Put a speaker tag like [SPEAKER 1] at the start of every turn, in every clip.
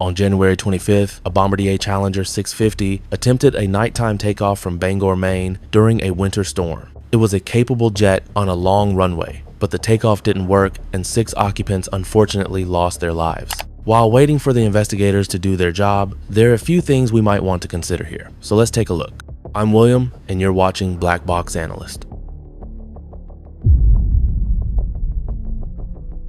[SPEAKER 1] On January 25th, a Bombardier Challenger 650 attempted a nighttime takeoff from Bangor, Maine during a winter storm. It was a capable jet on a long runway, but the takeoff didn't work and 6 occupants unfortunately lost their lives. While waiting for the investigators to do their job, there are a few things we might want to consider here. So let's take a look. I'm William, and you're watching Black Box Analyst.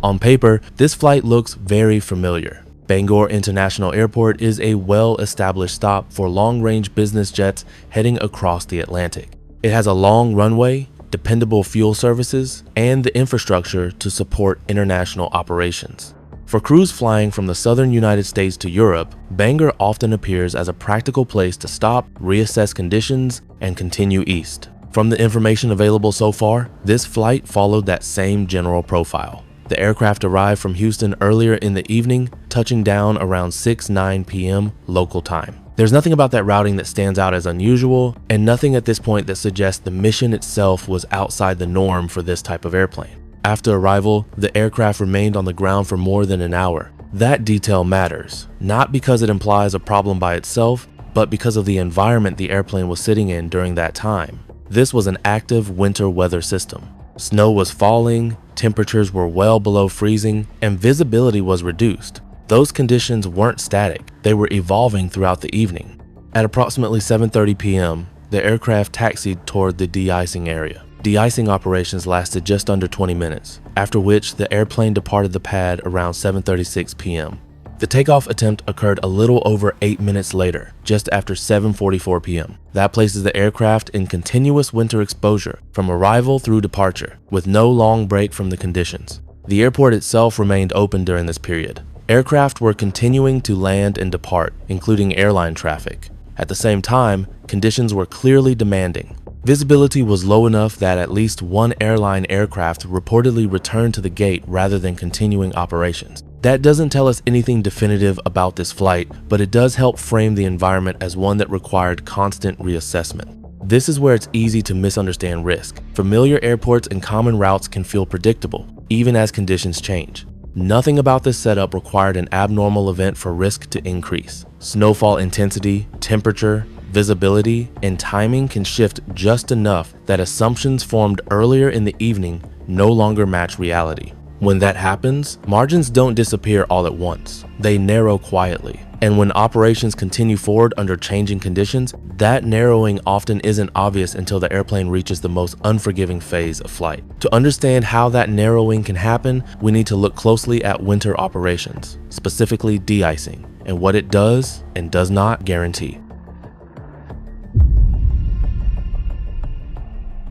[SPEAKER 1] On paper, this flight looks very familiar. Bangor International Airport is a well-established stop for long-range business jets heading across the Atlantic. It has a long runway, dependable fuel services, and the infrastructure to support international operations. For crews flying from the southern United States to Europe, Bangor often appears as a practical place to stop, reassess conditions, and continue east. From the information available so far, this flight followed that same general profile. The aircraft arrived from Houston earlier in the evening, touching down around 6-9 p.m. local time. There's nothing about that routing that stands out as unusual, and nothing at this point that suggests the mission itself was outside the norm for this type of airplane. After arrival, the aircraft remained on the ground for more than an hour. That detail matters, not because it implies a problem by itself, but because of the environment the airplane was sitting in during that time. This was an active winter weather system. Snow was falling, temperatures were well below freezing, and visibility was reduced. Those conditions weren't static, they were evolving throughout the evening. At approximately 7:30 p.m., the aircraft taxied toward the de-icing area. De-icing operations lasted just under 20 minutes, after which the airplane departed the pad around 7:36 p.m. The takeoff attempt occurred a little over 8 minutes later, just after 7:44 p.m. That places the aircraft in continuous winter exposure from arrival through departure, with no long break from the conditions. The airport itself remained open during this period. Aircraft were continuing to land and depart, including airline traffic. At the same time, conditions were clearly demanding. Visibility was low enough that at least one airline aircraft reportedly returned to the gate rather than continuing operations. That doesn't tell us anything definitive about this flight, but it does help frame the environment as one that required constant reassessment. This is where it's easy to misunderstand risk. Familiar airports and common routes can feel predictable, even as conditions change. Nothing about this setup required an abnormal event for risk to increase. Snowfall intensity, temperature, visibility, and timing can shift just enough that assumptions formed earlier in the evening no longer match reality. When that happens, margins don't disappear all at once. They narrow quietly. And when operations continue forward under changing conditions, that narrowing often isn't obvious until the airplane reaches the most unforgiving phase of flight. To understand how that narrowing can happen, we need to look closely at winter operations, specifically de-icing, and what it does and does not guarantee.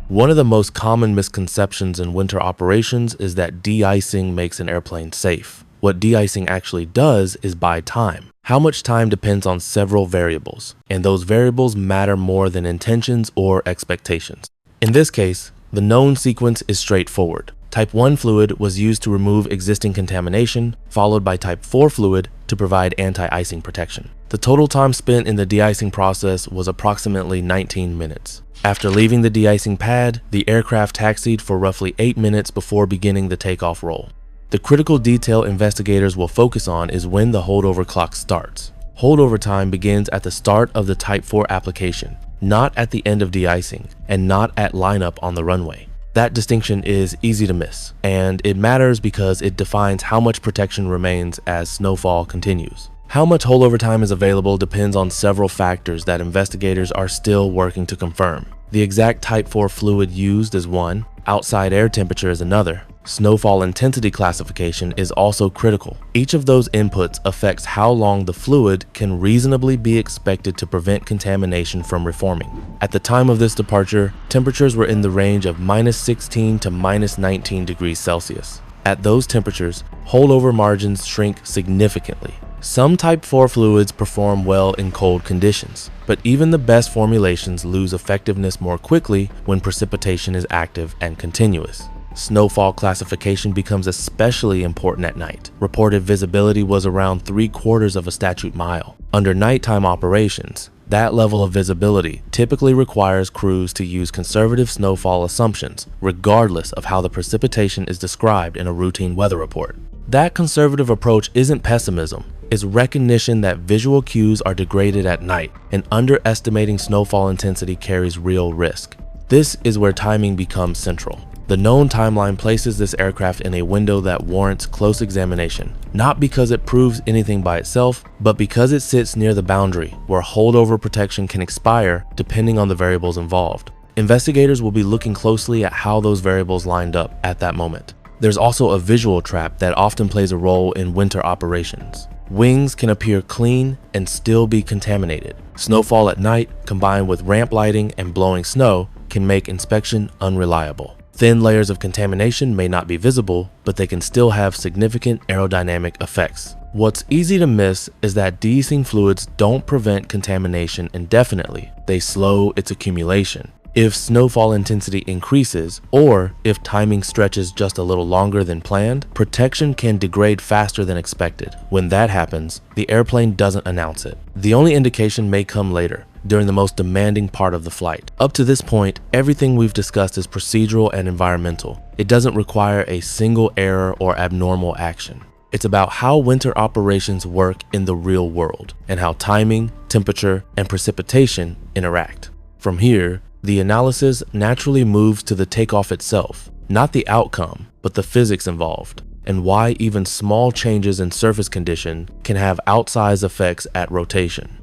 [SPEAKER 1] One of the most common misconceptions in winter operations is that de-icing makes an airplane safe. What de-icing actually does is buy time. How much time depends on several variables, and those variables matter more than intentions or expectations. In this case, the known sequence is straightforward. Type 1 fluid was used to remove existing contamination, followed by Type 4 fluid to provide anti-icing protection. The total time spent in the de-icing process was approximately 19 minutes. After leaving the de-icing pad, the aircraft taxied for roughly 8 minutes before beginning the takeoff roll. The critical detail investigators will focus on is when the holdover clock starts. Holdover time begins at the start of the Type 4 application, not at the end of de-icing, and not at lineup on the runway. That distinction is easy to miss, and it matters because it defines how much protection remains as snowfall continues. How much holdover time is available depends on several factors that investigators are still working to confirm. The exact Type 4 fluid used is one, outside air temperature is another. Snowfall intensity classification is also critical. Each of those inputs affects how long the fluid can reasonably be expected to prevent contamination from reforming. At the time of this departure, temperatures were in the range of -16 to -19 degrees Celsius. At those temperatures, holdover margins shrink significantly. Some Type 4 fluids perform well in cold conditions, but even the best formulations lose effectiveness more quickly when precipitation is active and continuous. Snowfall classification becomes especially important at night. Reported visibility was around 3/4 of a statute mile. Under nighttime operations, that level of visibility typically requires crews to use conservative snowfall assumptions, regardless of how the precipitation is described in a routine weather report. That conservative approach isn't pessimism. It's recognition that visual cues are degraded at night, and underestimating snowfall intensity carries real risk. This is where timing becomes central. The known timeline places this aircraft in a window that warrants close examination, not because it proves anything by itself, but because it sits near the boundary where holdover protection can expire depending on the variables involved. Investigators will be looking closely at how those variables lined up at that moment. There's also a visual trap that often plays a role in winter operations. Wings can appear clean and still be contaminated. Snowfall at night, combined with ramp lighting and blowing snow, can make inspection unreliable. Thin layers of contamination may not be visible, but they can still have significant aerodynamic effects. What's easy to miss is that deicing fluids don't prevent contamination indefinitely. They slow its accumulation. If snowfall intensity increases, or if timing stretches just a little longer than planned, protection can degrade faster than expected. When that happens, the airplane doesn't announce it. The only indication may come later, during the most demanding part of the flight. Up to this point, everything we've discussed is procedural and environmental. It doesn't require a single error or abnormal action. It's about how winter operations work in the real world, and how timing, temperature, and precipitation interact. From here, the analysis naturally moves to the takeoff itself, not the outcome, but the physics involved, and why even small changes in surface condition can have outsized effects at rotation.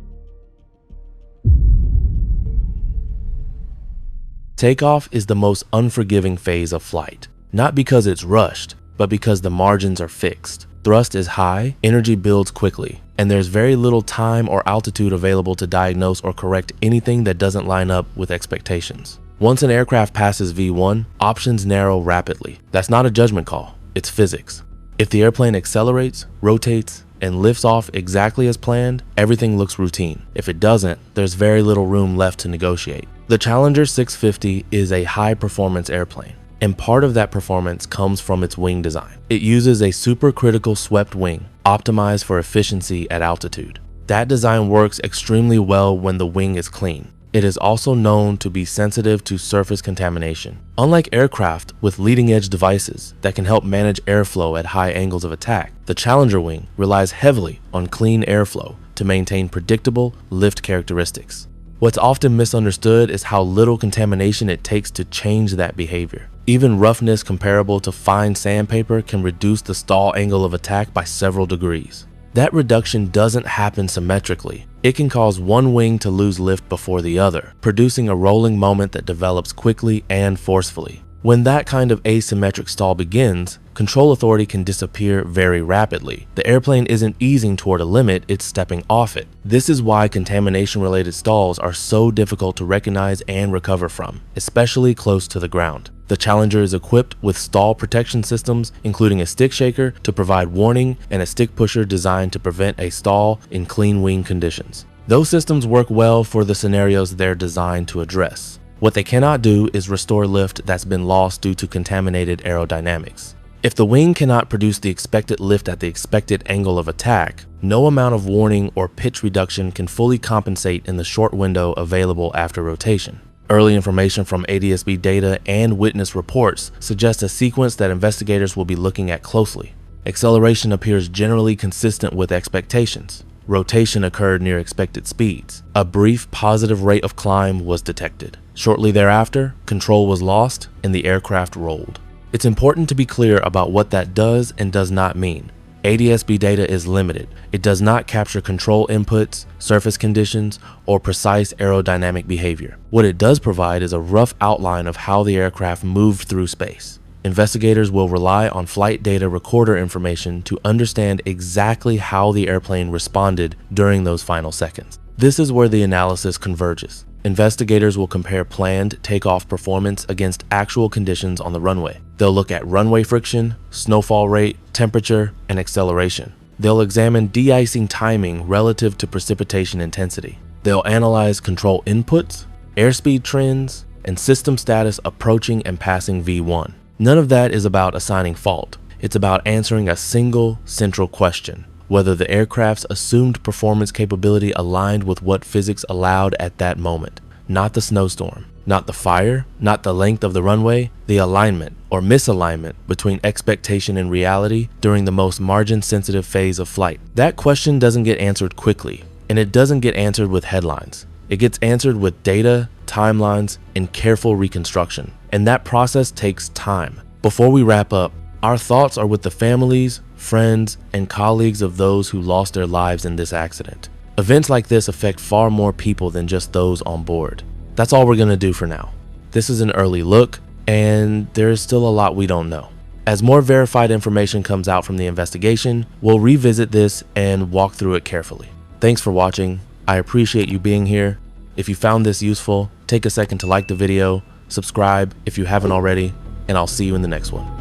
[SPEAKER 1] Takeoff is the most unforgiving phase of flight, not because it's rushed, but because the margins are fixed. Thrust is high, energy builds quickly, and there's very little time or altitude available to diagnose or correct anything that doesn't line up with expectations. Once an aircraft passes V1, options narrow rapidly. That's not a judgment call, it's physics. If the airplane accelerates, rotates, and lifts off exactly as planned, everything looks routine. If it doesn't, there's very little room left to negotiate. The Challenger 650 is a high-performance airplane, and part of that performance comes from its wing design. It uses a supercritical swept wing, optimized for efficiency at altitude. That design works extremely well when the wing is clean. It is also known to be sensitive to surface contamination. Unlike aircraft with leading-edge devices that can help manage airflow at high angles of attack, the Challenger wing relies heavily on clean airflow to maintain predictable lift characteristics. What's often misunderstood is how little contamination it takes to change that behavior. Even roughness comparable to fine sandpaper can reduce the stall angle of attack by several degrees. That reduction doesn't happen symmetrically. It can cause one wing to lose lift before the other, producing a rolling moment that develops quickly and forcefully. When that kind of asymmetric stall begins, control authority can disappear very rapidly. The airplane isn't easing toward a limit, it's stepping off it. This is why contamination-related stalls are so difficult to recognize and recover from, especially close to the ground. The Challenger is equipped with stall protection systems, including a stick shaker to provide warning and a stick pusher designed to prevent a stall in clean wing conditions. Those systems work well for the scenarios they're designed to address. What they cannot do is restore lift that's been lost due to contaminated aerodynamics. If the wing cannot produce the expected lift at the expected angle of attack, no amount of warning or pitch reduction can fully compensate in the short window available after rotation. Early information from ADS-B data and witness reports suggests a sequence that investigators will be looking at closely. Acceleration appears generally consistent with expectations. Rotation occurred near expected speeds. A brief positive rate of climb was detected. Shortly thereafter, control was lost and the aircraft rolled. It's important to be clear about what that does and does not mean. ADS-B data is limited. It does not capture control inputs, surface conditions, or precise aerodynamic behavior. What it does provide is a rough outline of how the aircraft moved through space. Investigators will rely on flight data recorder information to understand exactly how the airplane responded during those final seconds. This is where the analysis converges. Investigators will compare planned takeoff performance against actual conditions on the runway. They'll look at runway friction, snowfall rate, temperature, and acceleration. They'll examine de-icing timing relative to precipitation intensity. They'll analyze control inputs, airspeed trends, and system status approaching and passing V1. None of that is about assigning fault. It's about answering a single central question: whether the aircraft's assumed performance capability aligned with what physics allowed at that moment. not the snowstorm, not the fire, not the length of the runway, the alignment or misalignment between expectation and reality during the most margin-sensitive phase of flight. That question doesn't get answered quickly, and it doesn't get answered with headlines. It gets answered with data, timelines, and careful reconstruction. And that process takes time. Before we wrap up, our thoughts are with the families, friends, and colleagues of those who lost their lives in this accident. Events like this affect far more people than just those on board. That's all we're gonna do for now. This is an early look, and there is still a lot we don't know. As more verified information comes out from the investigation, we'll revisit this and walk through it carefully. Thanks for watching. I appreciate you being here. If you found this useful, take a second to like the video, subscribe if you haven't already, and I'll see you in the next one.